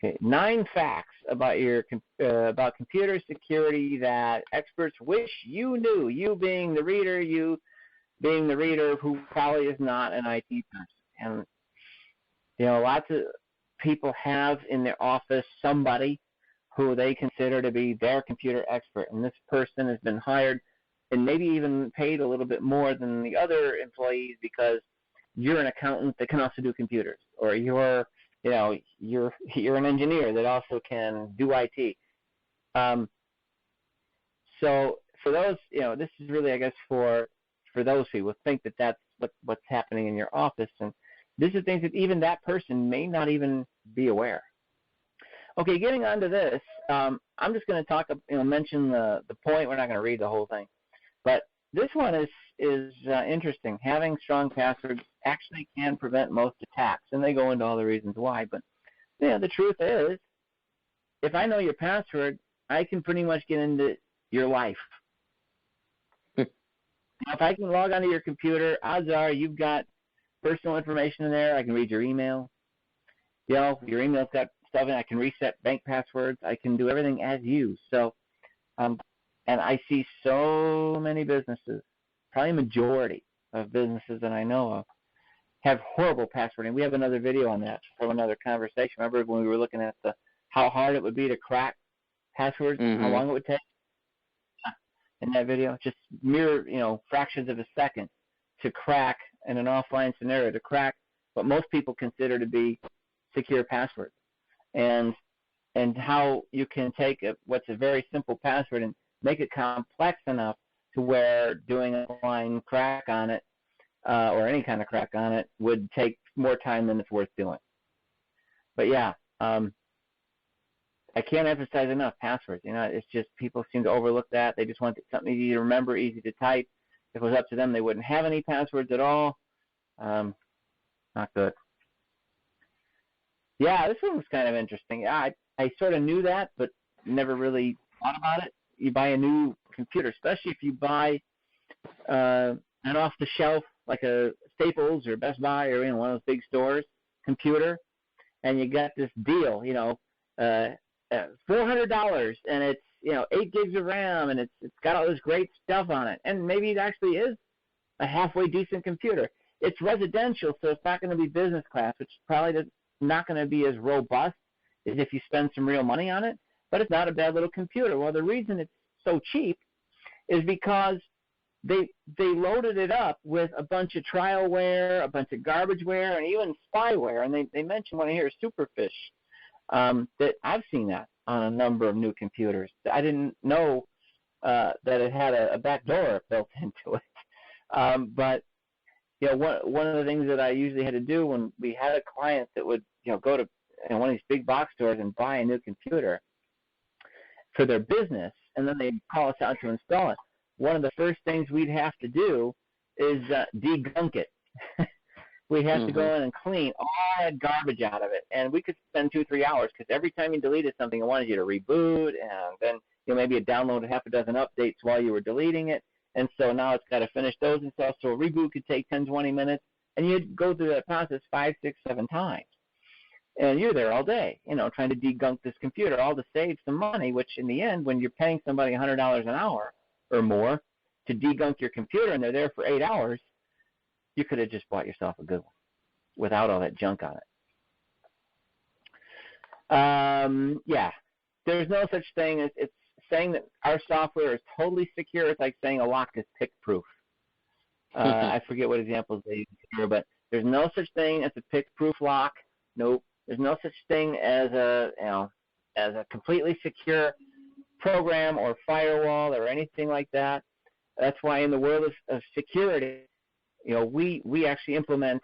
Okay, 9 facts about about computer security that experts wish you knew. You being the reader, who probably is not an IT person. And lots of people have in their office somebody who they consider to be their computer expert, and this person has been hired and maybe even paid a little bit more than the other employees because you're an accountant that can also do computers, or you're an engineer that also can do IT. So for those, this is really, I guess, for those people who think that that's what's happening in your office, and this is things that even that person may not even be aware. Okay, getting on to this, I'm just going to mention the point. We're not going to read the whole thing, but this one is interesting. Having strong passwords actually can prevent most attacks, and they go into all the reasons why. But the truth is, if I know your password, I can pretty much get into your life. If I can log onto your computer, odds are you've got personal information in there. I can read your email. Your email's got stuff in it. I can reset bank passwords. I can do everything as you. So, and I see so many businesses, probably a majority of businesses that I know of, have horrible passwording. We have another video on that from another conversation. Remember when we were looking at how hard it would be to crack passwords, how long it would take? In that video, just mere, fractions of a second to crack in an offline scenario, to crack what most people consider to be secure passwords. And how you can take what's a very simple password and make it complex enough to where doing an online crack on it, or any kind of crack on it, would take more time than it's worth doing. But I can't emphasize enough passwords. It's just people seem to overlook that. They just want something easy to remember, easy to type. If it was up to them, they wouldn't have any passwords at all. Not good. Yeah, this one was kind of interesting. I sort of knew that, but never really thought about it. You buy a new computer, especially if you buy an off-the-shelf, like a Staples or Best Buy or one of those big stores computer, and you got this deal, $400, and it's 8 gigs of RAM, and it's got all this great stuff on it, and maybe it actually is a halfway decent computer. It's residential, so it's not going to be business class, which probably not going to be as robust as if you spend some real money on it, but it's not a bad little computer. Well, the reason it's so cheap is because they loaded it up with a bunch of trialware, a bunch of garbageware, and even spyware, and they mentioned one here, Superfish. That I've seen that on a number of new computers. I didn't know that it had a back door built into it. But one of the things that I usually had to do when we had a client that would go to one of these big box stores and buy a new computer for their business, and then they'd call us out to install it. One of the first things we'd have to do is degunk it. We'd have to go in and clean all that garbage out of it, and we could spend 2-3 hours because every time you deleted something, it wanted you to reboot, and then maybe it downloaded half a dozen updates while you were deleting it, and so now it's got to finish those and stuff. So a reboot could take 10-20 minutes, and you'd go through that process 5, 6, 7 times, and you're there all day, trying to degunk this computer, all to save some money. Which in the end, when you're paying somebody $100 an hour or more to degunk your computer, and they're there for 8 hours. You could have just bought yourself a good one without all that junk on it. There's no such thing as it's saying that our software is totally secure. It's like saying a lock is pick-proof. I forget what examples they use here, but there's no such thing as a pick-proof lock. Nope. There's no such thing as a completely secure program or firewall or anything like that. That's why in the world of security, we actually implement,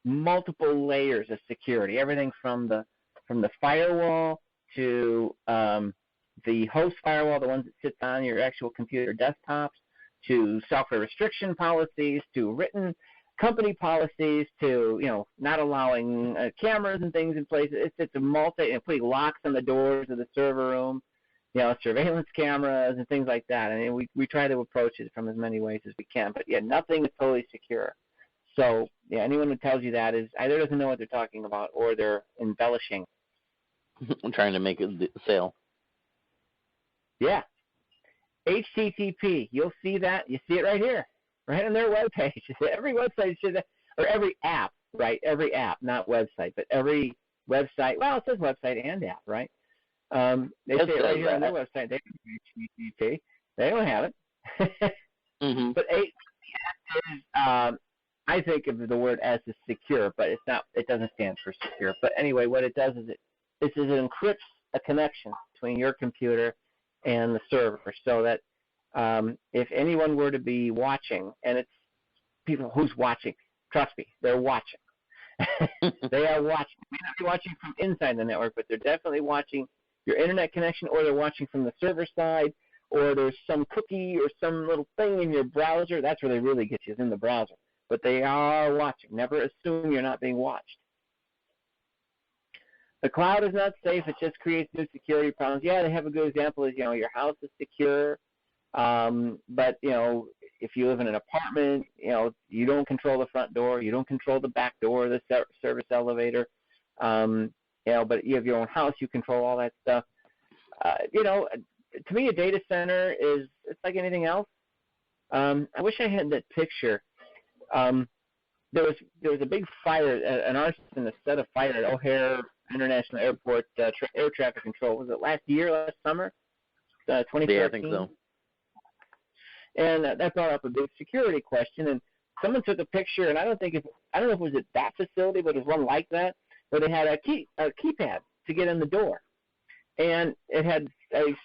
multiple layers of security, everything from the firewall to the host firewall, the ones that sits on your actual computer desktops, to software restriction policies, to written company policies, to, not allowing cameras and things in place. It's a putting locks on the doors of the server room, surveillance cameras and things like that. I mean, we try to approach it from as many ways as we can. But, nothing is totally secure. So, anyone who tells you that is either doesn't know what they're talking about or they're embellishing I'm trying to make a sale. Yeah. HTTP. You'll see that. You see it right here, right on their webpage. Every website should, or every app, right? Every app, not website, but every website. Well, it says website and app, right? They say it right here on their website. They don't have HTTP. They don't have it. Mm-hmm. But is, I think of the word as a secure, but it's not. It doesn't stand for secure. But anyway, what it does is it encrypts a connection between your computer and the server, so that if anyone were to be watching, and it's people who's watching, trust me, they're watching. They are watching. They may not be watching from inside the network, but they're definitely watching your internet connection, or they're watching from the server side, or there's some cookie or some little thing in your browser. That's where they really get you, is in the browser. But they are watching. Never assume you're not being watched. The cloud is not safe. It just creates new security problems. Yeah, they have a good example is, your house is secure, but, if you live in an apartment, you don't control the front door. You don't control the back door, the service elevator. But you have your own house. You control all that stuff. To me, a data center it's like anything else. I wish I had that picture. There was a big fire, an arson that set a fire at O'Hare International Airport air traffic control. Was it last summer, 2013? Yeah, I think so. And that brought up a big security question. And someone took a picture, and I don't know if it was at that facility, but it was one like that, where they had a keypad to get in the door, and it had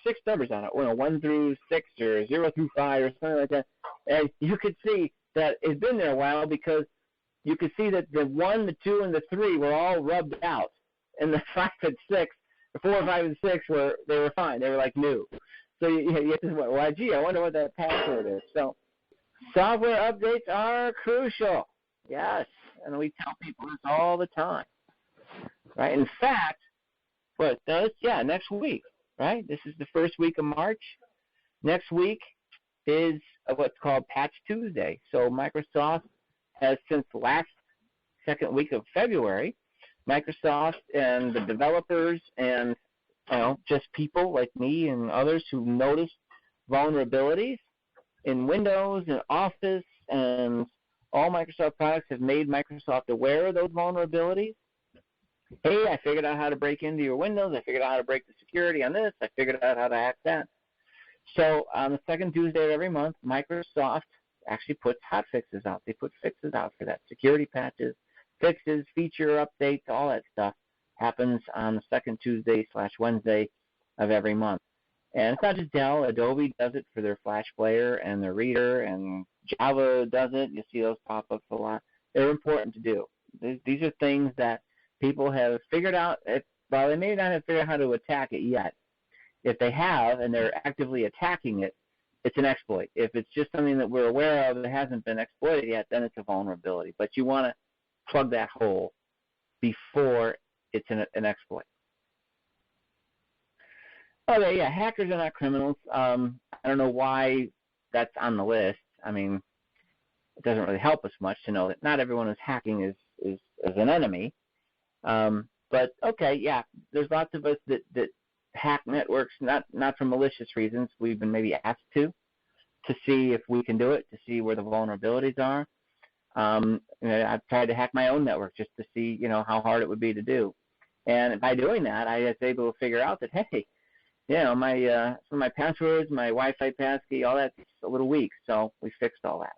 6 numbers on it, 1 through 6 or 0 through 5 or something like that. And you could see that it's been there a while, because you could see that the 1, the 2, and the 3 were all rubbed out, and the 5 and 6, the 4, 5, and 6 were fine. They were like new. So you just went, well, gee, I wonder what that password is. So software updates are crucial. Yes, and we tell people this all the time, right? In fact, next week, right? This is the first week of March. Next week is what's called Patch Tuesday. So Microsoft has, since last second week of February, Microsoft and the developers and just people like me and others who noticed vulnerabilities in Windows and Office and all Microsoft products have made Microsoft aware of those vulnerabilities. Hey, I figured out how to break into your Windows. I figured out how to break the security on this. I figured out how to hack that. So on the second Tuesday of every month, Microsoft actually puts hot fixes out. They put fixes out for that. Security patches, fixes, feature updates, all that stuff happens on the second Tuesday/Wednesday of every month. And it's not just Dell. Adobe does it for their Flash Player and their Reader, and Java does it. You see those pop-ups a lot. They're important to do. These are things that people have figured out. While they may not have figured out how to attack it yet, if they have and they're actively attacking it, it's an exploit. If it's just something that we're aware of that hasn't been exploited yet, then it's a vulnerability. But you want to plug that hole before it's an exploit. Okay, yeah, hackers are not criminals. I don't know why that's on the list. I mean, it doesn't really help us much to know that not everyone who's hacking is an enemy. But okay, yeah, there's lots of us that hack networks, not for malicious reasons. We've been maybe asked to see if we can do it, to see where the vulnerabilities are. I've tried to hack my own network just to see, how hard it would be to do. And by doing that, I was able to figure out that, hey, some of my passwords, my Wi-Fi passkey, all that's a little weak. So we fixed all that.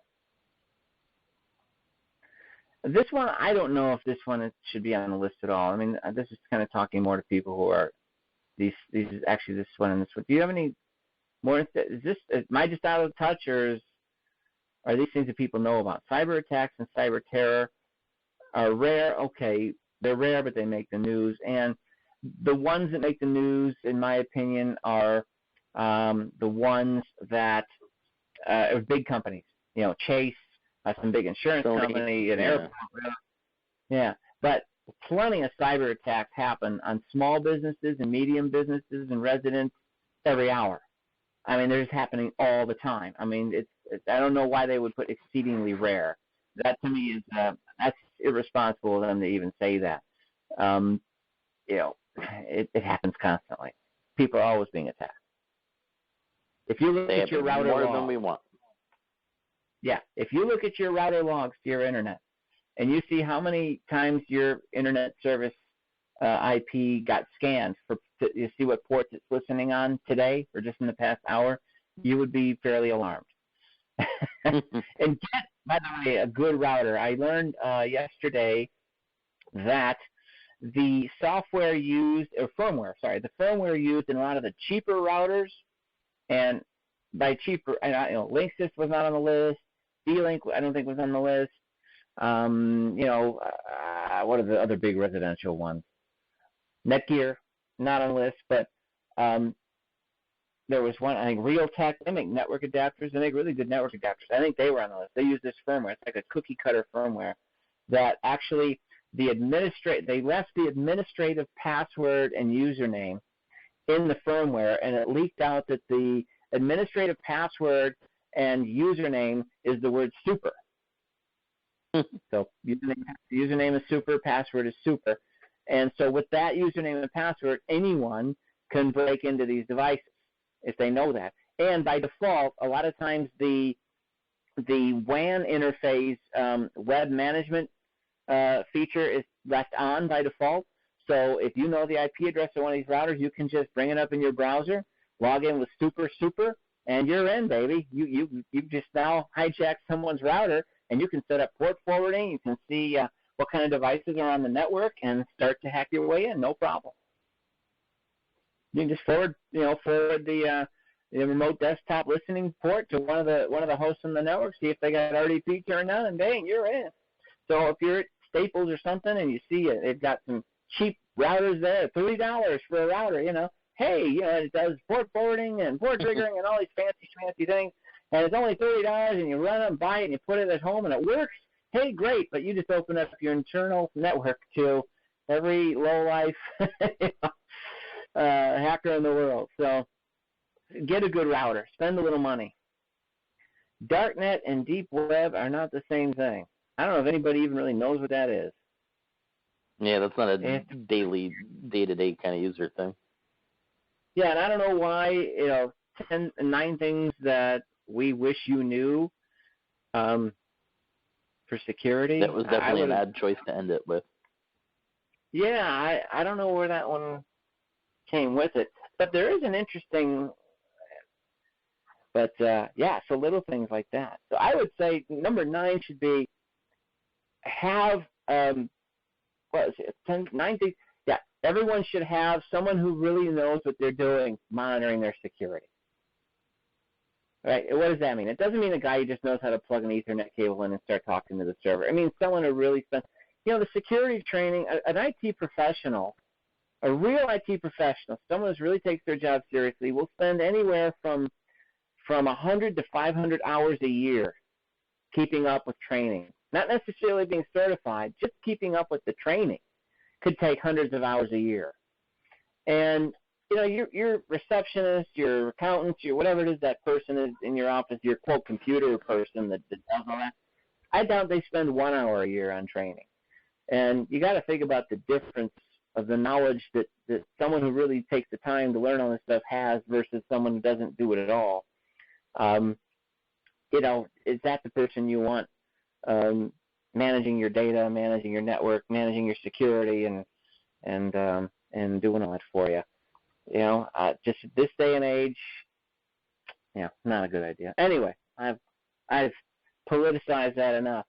This one, I don't know if this one should be on the list at all. I mean, this is kind of talking more to people who are these actually this one and this one. Do you have any more? Am I just out of touch, or are these things that people know about? Cyber attacks and cyber terror are rare. Okay, they're rare, but they make the news. And the ones that make the news, in my opinion, are the ones that are big companies. Chase, some big insurance company, an airport. Yeah, but plenty of cyber attacks happen on small businesses and medium businesses and residents every hour. I mean, they're just happening all the time. I mean, I don't know why they would put exceedingly rare. That to me is that's irresponsible of them to even say that. it happens constantly. People are always being attacked. If you look at your router more logs, than we want. Yeah, if you look at your router logs to your internet, and you see how many times your internet service IP got scanned you see what ports it's listening on today or just in the past hour, you would be fairly alarmed. And get, by the way, a good router. I learned yesterday that the software used, or firmware, sorry, the firmware used in a lot of the cheaper routers, and by cheaper, Linksys was not on the list. D-Link, I don't think was on the list. What are the other big residential ones? Netgear, not on the list, but there was one, I think Realtek, they make network adapters. They make really good network adapters. I think they were on the list. They use this firmware. It's like a cookie cutter firmware that actually they left the administrative password and username in the firmware, and it leaked out that the administrative password and username is the word super. So username is super, password is super. And so with that username and password, anyone can break into these devices if they know that. And by default, a lot of times the WAN interface web management feature is left on by default. So if you know the IP address of one of these routers, you can just bring it up in your browser, log in with super, and you're in, baby. You just now hijacked someone's router, and you can set up port forwarding. You can see what kind of devices are on the network and start to hack your way in, no problem. You can just forward the remote desktop listening port to one of the hosts on the network, see if they got RDP turned on, and bang, you're in. So if you're at Staples or something and you see they've got some cheap routers there, $3 for a router, hey, it does port forwarding and port triggering and all these fancy things, and it's only $30, and you run it and buy it and you put it at home and it works. Hey, great, but you just open up your internal network to every lowlife hacker in the world. So get a good router. Spend a little money. Darknet and deep web are not the same thing. I don't know if anybody even really knows what that is. Yeah, that's not a day-to-day kind of user thing. Yeah, and I don't know why, 9 things that we wish you knew for security. That was definitely an odd choice to end it with. Yeah, I don't know where that one came with it. But there is an interesting, so little things like that. So I would say number 9 should be have, 9 things. Yeah, everyone should have someone who really knows what they're doing monitoring their security. Right? What does that mean? It doesn't mean a guy who just knows how to plug an Ethernet cable in and start talking to the server. It means someone who really spends, the security training, an IT professional, a real IT professional, someone who really takes their job seriously, will spend anywhere from 100 to 500 hours a year keeping up with training. Not necessarily being certified, just keeping up with the training could take hundreds of hours a year. And your receptionist, your accountant, your whatever it is that person is in your office, your quote computer person that does all that, I doubt they spend 1 hour a year on training. And you got to think about the difference of the knowledge that someone who really takes the time to learn all this stuff has versus someone who doesn't do it at all. Is that the person you want managing your data, managing your network, managing your security, and doing all that for you? Just this day and age, not a good idea. Anyway, I've politicized that enough.